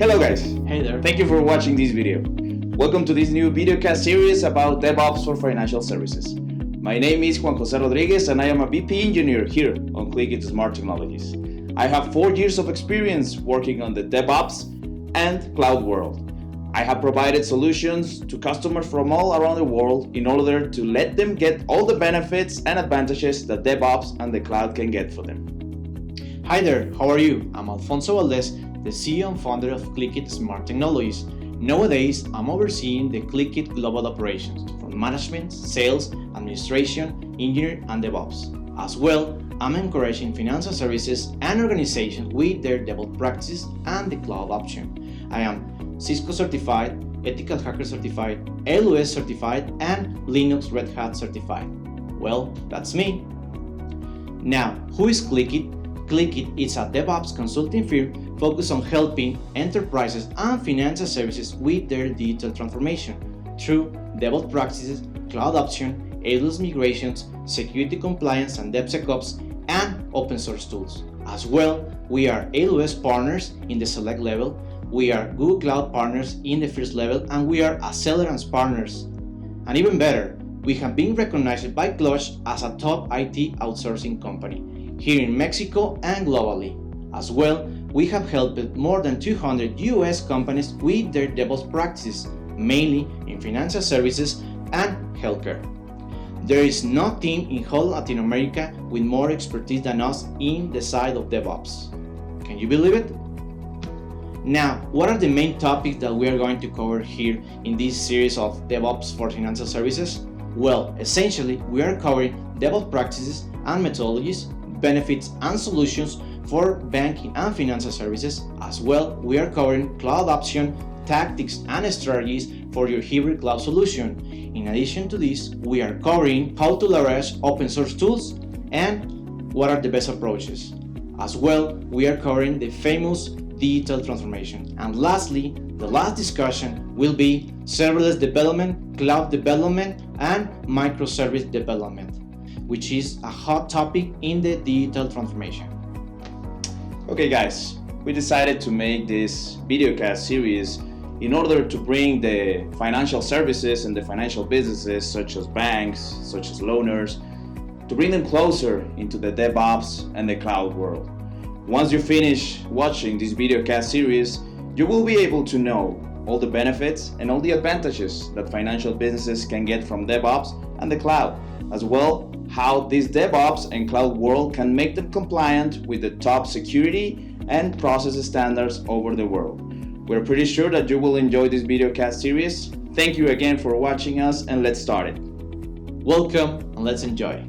Hello guys, Hey there. thank you for watching this video. Welcome to this new videocast series about DevOps for financial services. My name is Juan Jose Rodriguez and I am a VP engineer here on Clickit Smart Technologies. I have 4 years of experience working on the DevOps and cloud world. I have provided solutions to customers from all around the world in order to let them get all the benefits and advantages that DevOps and the cloud can get for them. Hi there, how are you? I'm Alfonso, the CEO and founder of Clickit Smart Technologies. Nowadays, I'm overseeing the Clickit global operations from management, sales, administration, engineering, and DevOps. As well, I'm encouraging financial services and organizations with their DevOps practices and the cloud option. I am Cisco certified, Ethical Hacker certified, AWS certified, and Linux Red Hat certified. Well, that's me. Now, who is Clickit? Clickit is a DevOps consulting firm focused on helping enterprises and financial services with their digital transformation through DevOps practices, cloud option, AWS migrations, security compliance and DevSecOps, and open source tools. As well, we are AWS partners in the select level, we are Google Cloud partners in the first level, and we are Accelerance partners. And even better, we have been recognized by Clutch as a top IT outsourcing company here in Mexico and globally. As well, we have helped more than 200 US companies with their DevOps practices, mainly in financial services and healthcare. There is no team in whole Latin America with more expertise than us in the side of DevOps. Can you believe it? Now, what are the main topics that we are going to cover here in this series of DevOps for financial services? Well, essentially, we are covering DevOps practices and methodologies, benefits and solutions for banking and financial services. As well, we are covering cloud option, tactics and strategies for your hybrid cloud solution. In addition to this, we are covering how to leverage open source tools and what are the best approaches. As well, we are covering the famous digital transformation. And lastly, the last discussion will be serverless development, cloud development, and microservice development, which is a hot topic in the digital transformation. Okay guys, we decided to make this videocast series in order to bring the financial services and the financial businesses such as banks, such as loaners, to bring them closer into the DevOps and the cloud world. Once you finish watching this videocast series, you will be able to know all the benefits and all the advantages that financial businesses can get from DevOps and the cloud, as well how this DevOps and cloud world can make them compliant with the top security and process standards over the world. We're pretty sure that you will enjoy this videocast series. Thank you again for watching us, and let's start it. Welcome and let's enjoy.